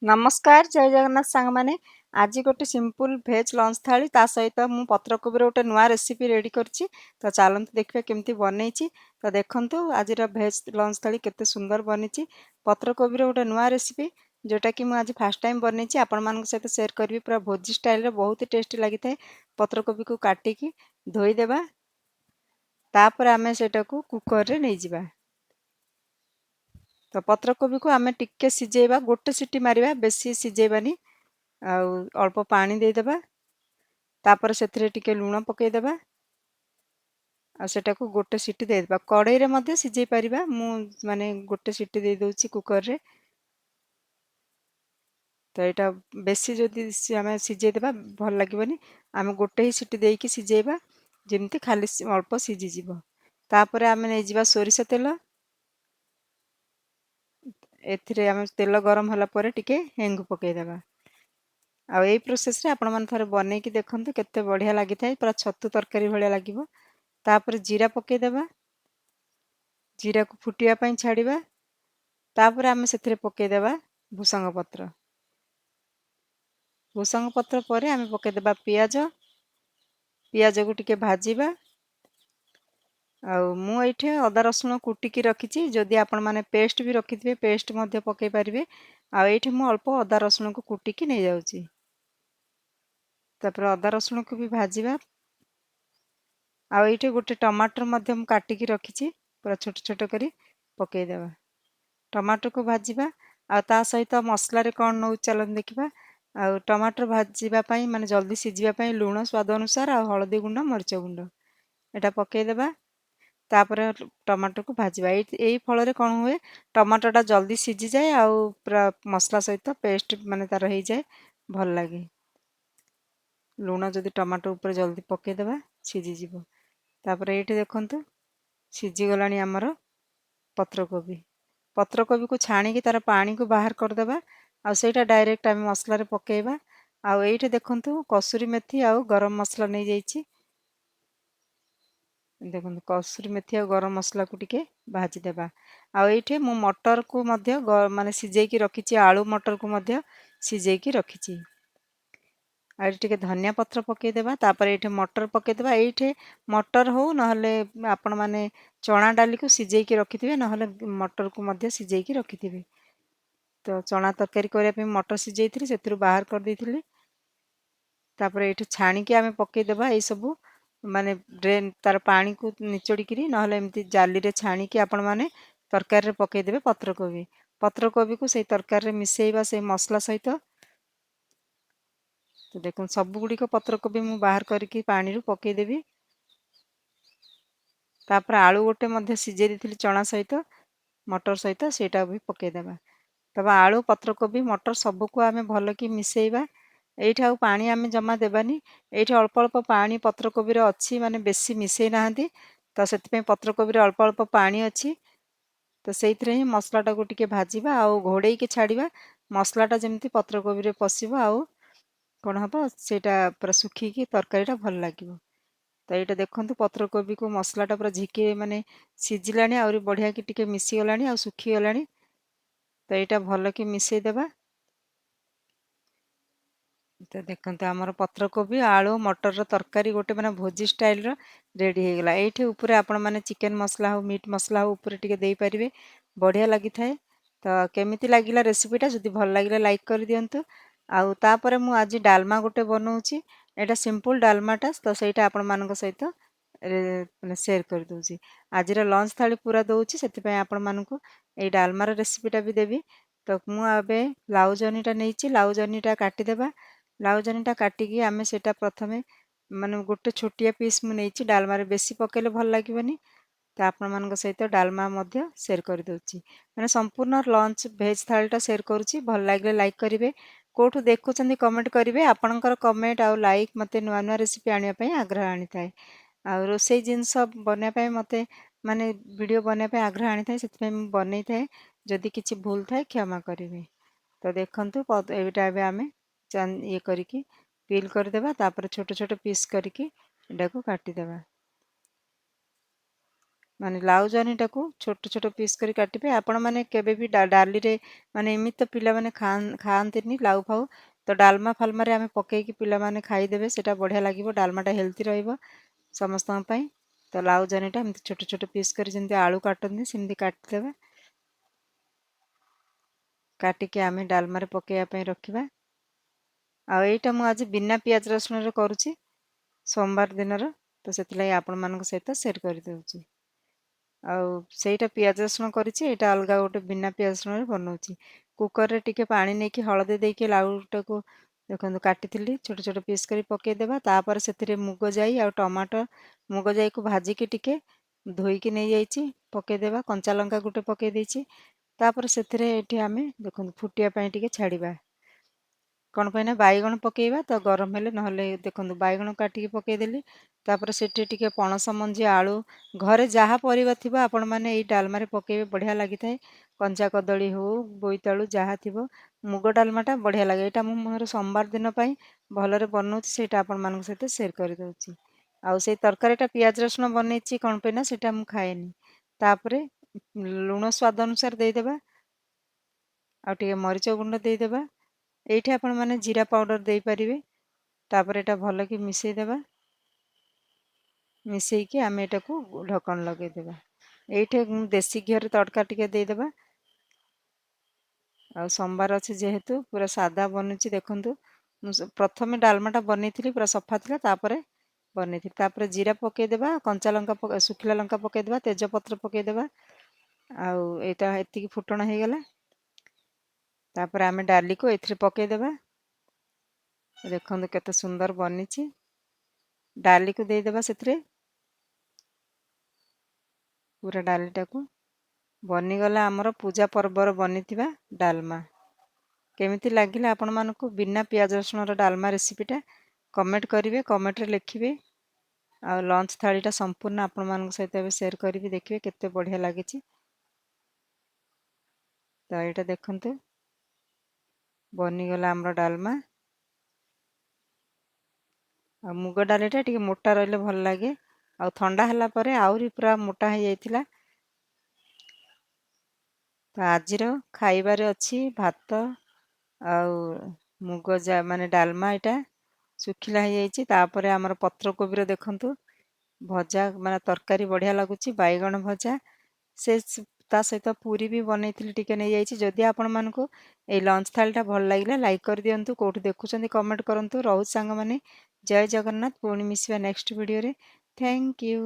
ନମସ୍କାର ଜୟ ଜଗନ୍ନାଥ ସାଙ୍ଗମାନେ। ଆଜି ଗୋଟେ ସିମ୍ପଲ୍ ଭେଜ୍ ଲଞ୍ଚ ଥାଳି ତା ସହିତ ମୁଁ ପତ୍ରକୋବିର ଗୋଟେ ନୂଆ ରେସିପି ରେଡ଼ି କରିଛି। ତ ଚାଲନ୍ତୁ ଦେଖିବା କେମିତି ବନେଇଛି। ତ ଦେଖନ୍ତୁ ଆଜିର ଭେଜ୍ ଲଞ୍ଚ ଥାଳି କେତେ ସୁନ୍ଦର ବନିଛି। ପତ୍ରକୋବିର ଗୋଟେ ନୂଆ ରେସିପି ଯେଉଁଟାକି ମୁଁ ଆଜି ଫାଷ୍ଟ ଟାଇମ୍ ବନେଇଛି, ଆପଣମାନଙ୍କ ସହିତ ସେୟାର କରିବି। ପୁରା ଭୋଜି ଷ୍ଟାଇଲ୍ରେ ବହୁତ ଟେଷ୍ଟି ଲାଗିଥାଏ। ପତ୍ରକୋବିକୁ କାଟିକି ଧୋଇଦେବା, ତାପରେ ଆମେ ସେଇଟାକୁ କୁକରରେ ନେଇଯିବା। ତ ପତ୍ରକୋବିକୁ ଆମେ ଟିକେ ସିଝେଇବା, ଗୋଟେ ସିଟି ମାରିବା, ବେଶୀ ସିଝେଇବାନି। ଆଉ ଅଳ୍ପ ପାଣି ଦେଇଦେବା, ତାପରେ ସେଥିରେ ଟିକେ ଲୁଣ ପକାଇଦେବା, ଆଉ ସେଟାକୁ ଗୋଟେ ସିଟି ଦେଇଦେବା। କଡ଼େଇରେ ମଧ୍ୟ ସିଝେଇ ପାରିବା, ମୁଁ ମାନେ ଗୋଟେ ସିଟି ଦେଇଦେଉଛି କୁକରରେ। ତ ଏଇଟା ବେଶୀ ଯଦି ଆମେ ସିଝେଇଦେବା ଭଲ ଲାଗିବନି, ଆମେ ଗୋଟେ ହିଁ ସିଟି ଦେଇକି ସିଝେଇବା, ଯେମିତି ଖାଲି ଅଳ୍ପ ସିଝିଯିବ। ତାପରେ ଆମେ ନେଇଯିବା ସୋରିଷ ତେଲ। ଏଥିରେ ଆମେ ତେଲ ଗରମ ହେଲା ପରେ ଟିକେ ହେଙ୍ଗୁ ପକାଇଦେବା। ଆଉ ଏଇ ପ୍ରୋସେସ୍ରେ ଆପଣମାନେ ଥରେ ବନେଇକି ଦେଖନ୍ତୁ, କେତେ ବଢ଼ିଆ ଲାଗିଥାଏ, ପୁରା ଛତୁ ତରକାରୀ ଭଳିଆ ଲାଗିବ। ତାପରେ ଜିରା ପକାଇଦେବା, ଜିରାକୁ ଫୁଟିବା ପାଇଁ ଛାଡ଼ିବା। ତାପରେ ଆମେ ସେଥିରେ ପକାଇଦେବା ଭୃଷଙ୍ଗ ପତ୍ର। ଭୃଷଙ୍ଗ ପତ୍ର ପରେ ଆମେ ପକାଇଦେବା ପିଆଜ। ପିଆଜକୁ ଟିକେ ଭାଜିବା। ଆଉ ମୁଁ ଏଇଠି ଅଦା ରସୁଣ କୁଟିକି ରଖିଛି, ଯଦି ଆପଣମାନେ ପେଷ୍ଟ ବି ରଖିଥିବେ ପେଷ୍ଟ ମଧ୍ୟ ପକାଇ ପାରିବେ। ଆଉ ଏଇଠି ମୁଁ ଅଳ୍ପ ଅଦା ରସୁଣକୁ କୁଟିକି ନେଇଯାଉଛି। ତାପରେ ଅଦା ରସୁଣକୁ ବି ଭାଜିବା। ଆଉ ଏଇଠି ଗୋଟେ ଟମାଟର ମଧ୍ୟ ମୁଁ କାଟିକି ରଖିଛି, ପୁରା ଛୋଟ ଛୋଟ କରି ପକାଇଦେବା। ଟମାଟରକୁ ଭାଜିବା, ଆଉ ତା ସହିତ ମସଲାରେ କ'ଣ ନେଉଛି ଚାଲନ୍ତୁ ଦେଖିବା। ଆଉ ଟମାଟର ଭାଜିବା ପାଇଁ, ମାନେ ଜଲ୍ଦି ସିଝିବା ପାଇଁ, ଲୁଣ ସ୍ୱାଦ ଅନୁସାର, ଆଉ ହଳଦୀ ଗୁଣ୍ଡ, ମରିଚ ଗୁଣ୍ଡ ଏଇଟା ପକାଇଦେବା। ତାପରେ ଟମାଟରକୁ ଭାଜିବା। ଏଇ ଫଳରେ କ'ଣ ହୁଏ, ଟମାଟରଟା ଜଲ୍ଦି ସିଝିଯାଏ, ଆଉ ପୁରା ମସଲା ସହିତ ପେଷ୍ଟ ମାନେ ତାର ହେଇଯାଏ, ଭଲ ଲାଗେ। ଲୁଣ ଯଦି ଟମାଟୋ ଉପରେ ଜଲ୍ଦି ପକାଇଦେବା ସିଝିଯିବ। ତାପରେ ଏଇଠି ଦେଖନ୍ତୁ ସିଝିଗଲାଣି ଆମର ପତ୍ରକୋବି। ପତ୍ରକୋବିକୁ ଛାଣିକି ତାର ପାଣିକୁ ବାହାର କରିଦେବା, ଆଉ ସେଇଟା ଡାଇରେକ୍ଟ ଆମେ ମସଲାରେ ପକାଇବା। ଆଉ ଏଇଠି ଦେଖନ୍ତୁ କସୁରୀ ମେଥି ଆଉ ଗରମ ମସଲା ନେଇଯାଇଛି। ଦେଖନ୍ତୁ କସୁରୀ ମେଥି ଆଉ ଗରମ ମସଲାକୁ ଟିକେ ଭାଜିଦେବା। ଆଉ ଏଇଠି ମୁଁ ମଟରକୁ ମଧ୍ୟ ମାନେ ସିଝେଇକି ରଖିଛି, ଆଳୁ ମଟରକୁ ମଧ୍ୟ ସିଝେଇକି ରଖିଛି। ଆଉ ଏଠି ଟିକେ ଧନିଆ ପତ୍ର ପକାଇଦେବା। ତାପରେ ଏଇଠି ମଟର ପକାଇଦେବା। ଏଇଠି ମଟର ହଉ, ନହେଲେ ଆପଣମାନେ ଚଣା ଡାଲିକୁ ସିଝେଇକି ରଖିଥିବେ, ନହେଲେ ମଟରକୁ ମଧ୍ୟ ସିଝେଇକି ରଖିଥିବେ। ତ ଚଣା ତରକାରୀ କରିବା ପାଇଁ ମଟର ସିଝେଇଥିଲି, ସେଥିରୁ ବାହାର କରିଦେଇଥିଲି। ତାପରେ ଏଇଠି ଛାଣିକି ଆମେ ପକାଇଦେବା ଏଇସବୁ, ମାନେ ଡ୍ରେନ୍ ତାର ପାଣିକୁ ନିଚୋଡ଼ିକିରି, ନହେଲେ ଏମିତି ଜାଲିରେ ଛାଣିକି ଆପଣମାନେ ତରକାରୀରେ ପକାଇଦେବେ ପତ୍ରକୋବି। ପତ୍ରକୋବିକୁ ସେଇ ତରକାରୀରେ ମିଶାଇବା ସେଇ ମସଲା ସହିତ। ତ ଦେଖନ୍ତୁ ସବୁଗୁଡ଼ିକ ପତ୍ରକୋବି ମୁଁ ବାହାର କରିକି ପାଣିରୁ ପକାଇଦେବି। ତାପରେ ଆଳୁ ଗୋଟେ ମଧ୍ୟ ସିଝେଇ ଦେଇଥିଲି ଚଣା ସହିତ, ମଟର ସହିତ, ସେଇଟା ବି ପକାଇଦେବା। ତାପରେ ଆଳୁ, ପତ୍ରକୋବି, ମଟର ସବୁକୁ ଆମେ ଭଲକି ମିଶାଇବା। ଏଇଠି ଆଉ ପାଣି ଆମେ ଜମା ଦେବାନି। ଏଇଠି ଅଳ୍ପ ଅଳ୍ପ ପାଣି ପତ୍ରକୋବିରେ ଅଛି, ମାନେ ବେଶୀ ମିଶାଇ ନାହାନ୍ତି, ତ ସେଥିପାଇଁ ପତ୍ରକୋବିରେ ଅଳ୍ପ ଅଳ୍ପ ପାଣି ଅଛି। ତ ସେଇଥିରେ ହିଁ ମସଲାଟାକୁ ଟିକେ ଭାଜିବା, ଆଉ ଘୋଡ଼େଇକି ଛାଡ଼ିବା, ମସଲାଟା ଯେମିତି ପତ୍ରକୋବିରେ ପଶିବ, ଆଉ କ'ଣ ହେବ, ସେଇଟା ପୁରା ଶୁଖିକି ତରକାରୀଟା ଭଲ ଲାଗିବ। ତ ଏଇଟା ଦେଖନ୍ତୁ ପତ୍ରକୋବିକୁ ମସଲାଟା ପୁରା ଝିକି ମାନେ ସିଝିଲାଣି, ଆହୁରି ବଢ଼ିଆକି ଟିକେ ମିଶିଗଲାଣି, ଆଉ ଶୁଖିଗଲାଣି। ତ ଏଇଟା ଭଲକି ମିଶାଇ ଦେବା। ତ ଦେଖନ୍ତୁ ଆମର ପତ୍ରକୋବି, ଆଳୁ, ମଟରର ତରକାରୀ ଗୋଟେ ମାନେ ଭୋଜି ଷ୍ଟାଇଲ୍ର ରେଡ଼ି ହେଇଗଲା। ଏଇଠି ଉପରେ ଆପଣମାନେ ଚିକେନ୍ ମସଲା ହଉ, ମିଟ୍ ମସଲା ହଉ ଉପରେ ଟିକେ ଦେଇପାରିବେ, ବଢ଼ିଆ ଲାଗିଥାଏ। ତ କେମିତି ଲାଗିଲା ରେସିପିଟା? ଯଦି ଭଲ ଲାଗିଲା ଲାଇକ୍ କରିଦିଅନ୍ତୁ। ଆଉ ତାପରେ ମୁଁ ଆଜି ଡାଲମା ଗୋଟେ ବନଉଛି। ଏଇଟା ସିମ୍ପଲ୍ ଡାଲମାଟା, ତ ସେଇଟା ଆପଣମାନଙ୍କ ସହିତ ମାନେ ସେୟାର କରିଦେଉଛି। ଆଜିର ଲଞ୍ଚ ଥାଳି ପୁରା ଦେଉଛି, ସେଥିପାଇଁ ଆପଣମାନଙ୍କୁ ଏଇ ଡାଲମାର ରେସିପିଟା ବି ଦେବି। ତ ମୁଁ ଏବେ ଲାଉ ଜହ୍ନିଟା ନେଇଛି, ଲାଉ ଜହ୍ନିଟା କାଟିଦେବା। ଲାଉ ଜହ୍ନିଟା କାଟିକି ଆମେ ସେଇଟା ପ୍ରଥମେ, ମାନେ ଗୋଟେ ଛୋଟିଆ ପିସ୍ ମୁଁ ନେଇଛି, ଡାଲମାରେ ବେଶୀ ପକାଇଲେ ଭଲ ଲାଗିବନି। ତ ଆପଣମାନଙ୍କ ସହିତ ଡାଲମା ମଧ୍ୟ ସେୟାର କରିଦେଉଛି। ମାନେ ସମ୍ପୂର୍ଣ୍ଣ ଲଞ୍ଚ ଭେଜ୍ ଥାଳିଟା ସେୟାର କରୁଛି। ଭଲ ଲାଗିଲେ ଲାଇକ୍ କରିବେ, କେଉଁଠୁ ଦେଖୁଛନ୍ତି କମେଣ୍ଟ କରିବେ। ଆପଣଙ୍କର କମେଣ୍ଟ ଆଉ ଲାଇକ୍ ମୋତେ ନୂଆ ନୂଆ ରେସିପି ଆଣିବା ପାଇଁ ଆଗ୍ରହ ଆଣିଥାଏ। ଆଉ ରୋଷେଇ ଜିନିଷ ବନେଇବା ପାଇଁ ମୋତେ, ମାନେ ଭିଡ଼ିଓ ବନେଇବା ପାଇଁ ଆଗ୍ରହ ଆଣିଥାଏ, ସେଥିପାଇଁ ମୁଁ ବନେଇଥାଏ। ଯଦି କିଛି ଭୁଲ ଥାଏ କ୍ଷମା କରିବେ। ତ ଦେଖନ୍ତୁ ଏଇଟା ଏବେ ଆମେ ଇଏ କରିକି ପିଲ୍ କରିଦେବା। ତାପରେ ଛୋଟ ଛୋଟ ପିସ୍ କରିକି ଏଟାକୁ କାଟିଦେବା। ମାନେ ଲାଉ ଜହ୍ନିଟାକୁ ଛୋଟ ଛୋଟ ପିସ୍ କରି କାଟିବେ। ଆପଣମାନେ କେବେ ବି ଡାଲିରେ ମାନେ ଏମିତି ତ ପିଲାମାନେ ଖାଆନ୍ତିନି ଲାଉ ଫାଉ, ତ ଡାଲମା ଫାଲମାରେ ଆମେ ପକେଇକି ପିଲାମାନେ ଖାଇଦେବେ, ସେଇଟା ବଢ଼ିଆ ଲାଗିବ। ଡାଲମାଟା ହେଲ୍ଦି ରହିବ ସମସ୍ତଙ୍କ ପାଇଁ। ତ ଲାଉ ଜହ୍ନିଟା ଏମିତି ଛୋଟ ଛୋଟ ପିସ୍ କରି ଯେମିତି ଆଳୁ କାଟନ୍ତି ସେମିତି କାଟିଦେବେ। କାଟିକି ଆମେ ଡାଲମାରେ ପକେଇବା ପାଇଁ ରଖିବା। ଆଉ ଏଇଟା ମୁଁ ଆଜି ବିନା ପିଆଜ ରସୁଣରେ କରୁଛି, ସୋମବାର ଦିନର, ତ ସେଥିଲାଗି ଆପଣମାନଙ୍କ ସହିତ ସେୟାର କରିଦେଉଛି। ଆଉ ସେଇଟା ପିଆଜ ରସୁଣ କରିଛି, ଏଇଟା ଅଲଗା ଗୋଟେ ବିନା ପିଆଜ ରସୁଣରେ ବନଉଛି। କୁକରରେ ଟିକେ ପାଣି ନେଇକି ହଳଦୀ ଦେଇକି ଲାଉଟାକୁ ଦେଖନ୍ତୁ କାଟିଥିଲି ଛୋଟ ଛୋଟ ପିସ୍ କରି ପକେଇଦେବା। ତାପରେ ସେଥିରେ ମୁଗ ଯାଇ ଆଉ ଟମାଟୋ, ମୁଗ ଯାଇକୁ ଭାଜିକି ଟିକେ ଧୋଇକି ନେଇଯାଇଛି ପକେଇଦେବା। କଞ୍ଚା ଲଙ୍କା ଗୋଟେ ପକେଇ ଦେଇଛି। ତାପରେ ସେଥିରେ ଏଠି ଆମେ ଦେଖନ୍ତୁ ଫୁଟିବା ପାଇଁ ଟିକେ ଛାଡ଼ିବା। କ'ଣ ପାଇଁ ନା ବାଇଗଣ ପକେଇବା ତ ଗରମ ହେଲେ, ନହେଲେ ଦେଖନ୍ତୁ ବାଇଗଣ କାଟିକି ପକେଇଦେଲି। ତାପରେ ସେଠି ଟିକେ ପଣସ ମଞ୍ଜି, ଆଳୁ, ଘରେ ଯାହା ପରିବା ଥିବ ଆପଣମାନେ ଏଇ ଡାଲମାରେ ପକେଇବେ, ବଢ଼ିଆ ଲାଗିଥାଏ। କଞ୍ଚା କଦଳୀ ହଉ, ବୋଇତାଳୁ ଯାହା ଥିବ। ମୁଗ ଡାଲମାଟା ବଢ଼ିଆ ଲାଗେ। ଏଇଟା ମୁଁ ମୋର ସୋମବାର ଦିନ ପାଇଁ ଭଲରେ ବନଉଛି, ସେଇଟା ଆପଣମାନଙ୍କ ସହିତ ସେୟାର କରିଦେଉଛି। ଆଉ ସେଇ ତରକାରୀଟା ପିଆଜ ରସୁଣ ବନେଇଛି କ'ଣ ପାଇଁ ନା ସେଇଟା ମୁଁ ଖାଏନି। ତାପରେ ଲୁଣ ସ୍ୱାଦ ଅନୁସାରେ ଦେଇଦେବା। ଆଉ ଟିକେ ମରିଚ ଗୁଣ୍ଡ ଦେଇଦେବା। ଏଇଠି ଆପଣମାନେ ଜିରା ପାଉଡ଼ର ଦେଇପାରିବେ। ତାପରେ ଏଇଟା ଭଲକି ମିଶାଇଦେବା। ମିଶାଇକି ଆମେ ଏଇଟାକୁ ଢକ୍କନ ଲଗାଇଦେବା। ଏଇଠି ଦେଶୀ ଘିଅରେ ତଡ଼କା ଟିକେ ଦେଇଦେବା। ଆଉ ସୋମବାର ଅଛି ଯେହେତୁ ପୁରା ସାଦା ବନୁଛି। ଦେଖନ୍ତୁ ମୁଁ ପ୍ରଥମେ ଡାଲମାଟା ବନେଇଥିଲି, ପୁରା ସଫା ଥିଲା। ତାପରେ ବନେଇଥିଲି, ତାପରେ ଜିରା ପକେଇଦେବା, କଞ୍ଚା ଲଙ୍କା, ଶୁଖିଲା ଲଙ୍କା ପକେଇଦେବା, ତେଜପତ୍ର ପକେଇଦେବା। ଆଉ ଏଇଟା ଏତିକି ଫୁଟଣ ହେଇଗଲା। ତାପରେ ଆମେ ଡାଲିକୁ ଏଥିରେ ପକେଇଦେବା। ଦେଖନ୍ତୁ କେତେ ସୁନ୍ଦର ବନିଛି। ଡାଲିକୁ ଦେଇଦେବା ସେଥିରେ। ପୁରା ଡାଲିଟାକୁ ବନିଗଲା ଆମର ପୂଜା ପର୍ବର ବନିଥିବା ଡାଲମା। କେମିତି ଲାଗିଲା ଆପଣମାନଙ୍କୁ ବିନା ପିଆଜ ରସୁଣର ଡାଲମା ରେସିପିଟା? କମେଣ୍ଟ କରିବେ, କମେଣ୍ଟରେ ଲେଖିବେ। ଆଉ ଲଞ୍ଚ ଥାଳିଟା ସମ୍ପୂର୍ଣ୍ଣ ଆପଣମାନଙ୍କ ସହିତ ଏବେ ସେୟାର କରିବି, ଦେଖିବେ କେତେ ବଢ଼ିଆ ଲାଗିଛି। ତ ଏଇଟା ଦେଖନ୍ତୁ ବନିଗଲା ଆମର ଡାଲମା। ଆଉ ମୁଗ ଡାଲିଟା ଟିକେ ମୋଟା ରହିଲେ ଭଲ ଲାଗେ। ଆଉ ଥଣ୍ଡା ହେଲା ପରେ ଆହୁରି ପୁରା ମୋଟା ହେଇଯାଇଥିଲା। ତ ଆଜିର ଖାଇବାରେ ଅଛି ଭାତ ଆଉ ମାନେ ଡାଲମା। ଏଇଟା ଶୁଖିଲା ହେଇଯାଇଛି। ତାପରେ ଆମର ପତ୍ରକୋବିର ଦେଖନ୍ତୁ ଭଜା, ମାନେ ତରକାରୀ ବଢ଼ିଆ ଲାଗୁଛି। ବାଇଗଣ ଭଜା, ସେ ତା ସହିତ ପୁରୀ ବି ବନେଇଥିଲି, ଟିକେ ନେଇଯାଇଛି। ଯଦି ଆପଣମାନଙ୍କୁ ଏଇ ଲଞ୍ଚ ଥାଳିଟା ଭଲ ଲାଗିଲା, ଲାଇକ୍ କରିଦିଅନ୍ତୁ। କେଉଁଠୁ ଦେଖୁଛନ୍ତି କମେଣ୍ଟ କରନ୍ତୁ। ରହୁଛି ସାଙ୍ଗମାନେ, ଜୟ ଜଗନ୍ନାଥ। ପୁଣି ମିଶିବା ନେକ୍ସଟ ଭିଡ଼ିଓରେ। Thank you.